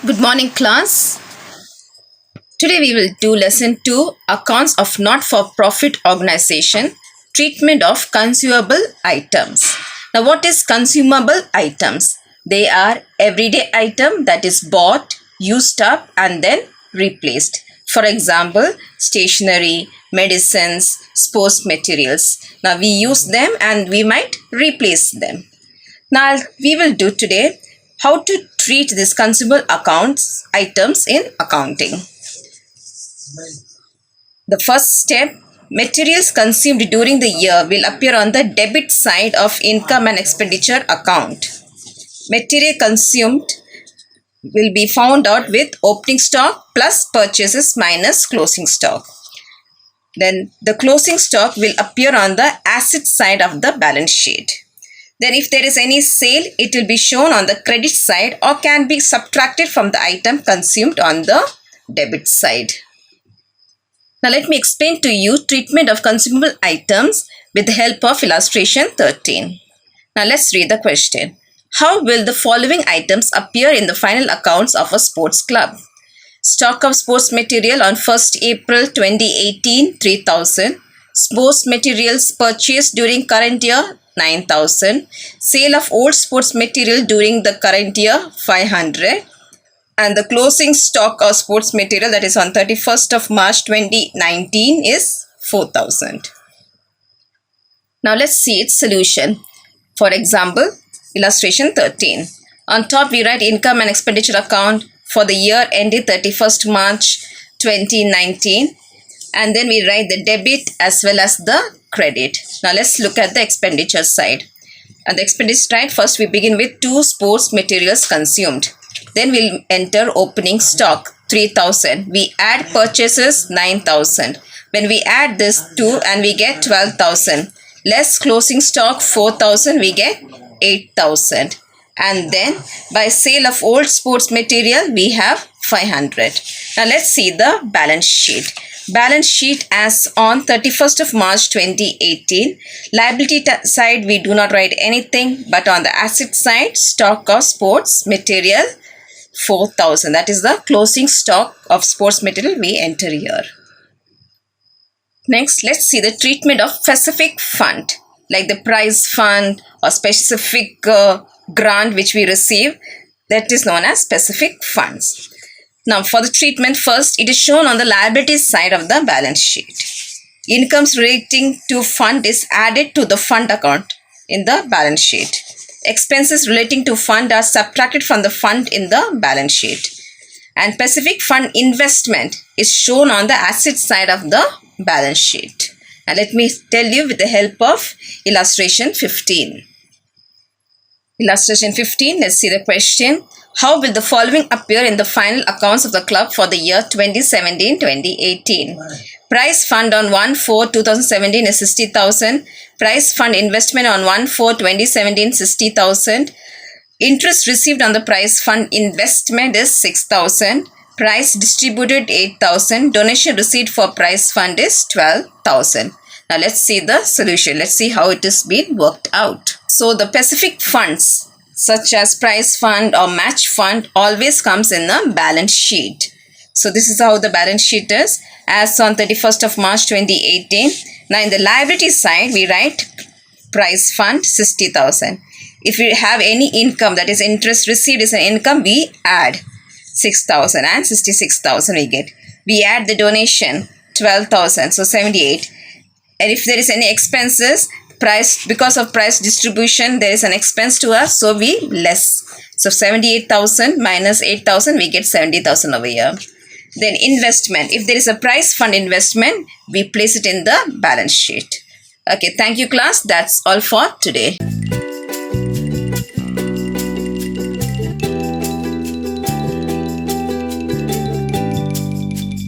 Good morning, class. Today we will do lesson 2, Accounts of Not-for-Profit Organization, Treatment of Consumable Items. Now, what is consumable items? They are everyday item that is bought, used up and then replaced. For example, stationery, medicines, sports materials. Now, we use them and we might replace them. Now, we will do today how to treat these consumable accounts items in accounting. The first step, materials consumed during the year will appear on the debit side of income and expenditure account. Material consumed will be found out with opening stock plus purchases minus closing stock. Then the closing stock will appear on the asset side of the balance sheet. Then if there is any sale, it will be shown on the credit side or can be subtracted from the item consumed on the debit side. Now let me explain to you treatment of consumable items with the help of illustration 13. Now let's read the question. How will the following items appear in the final accounts of a sports club? Stock of sports material on 1st April 2018, 3,000. Sports materials purchased during current year, 9,000. Sale of old sports material during the current year, 500. And the closing stock of sports material that is on 31st of March 2019 is 4,000. Now let's see its solution. For example, illustration 13. On top we write income and expenditure account for the year ended 31st March 2019. And then we write the debit as well as the credit. Now let's look at the expenditure side. On the expenditure side, first we begin with 2 sports materials consumed. Then we'll enter opening stock 3,000. We add purchases 9,000. When we add this 2 and we get 12,000. Less closing stock 4,000, we get 8,000. And then by sale of old sports material we have 500. Now let's see the balance sheet. Balance sheet as on 31st of March 2018. Liability side we do not write anything, but on the asset side, stock of sports material 4,000. That is the closing stock of sports material we enter here. Next, let's see the treatment of specific fund, like the prize fund or specific grant which we receive. That is known as specific funds. Now, for the treatment, first, it is shown on the liabilities side of the balance sheet. Incomes relating to fund is added to the fund account in the balance sheet. Expenses relating to fund are subtracted from the fund in the balance sheet. And specific fund investment is shown on the asset side of the balance sheet. And let me tell you with the help of illustration 15. Illustration 15, let's see the question. How will the following appear in the final accounts of the club for the year 2017-2018? Prize fund on 1/4/2017 is 60,000. Prize fund investment on 1/4/2017 60,000. Interest received on the prize fund investment is 6,000. Prize distributed 8,000. Donation received for prize fund is 12,000. Now let's see the solution. Let's see how it is being worked out. So the specific funds such as prize fund or match fund always comes in the balance sheet. So this is how the balance sheet is as on 31st of March 2018. Now in the liability side we write prize fund 60,000. If we have any income, that is interest received is an income, we add 6,000 and 66,000 we get. We add the donation 12,000, so 78. And if there is any expenses, price, because of price distribution there is an expense to us, so we less. So 78,000 minus 8,000 we get 70,000 over here. Then investment, if there is a prize fund investment, we place it in the balance sheet. Okay, thank you class. That's all for today.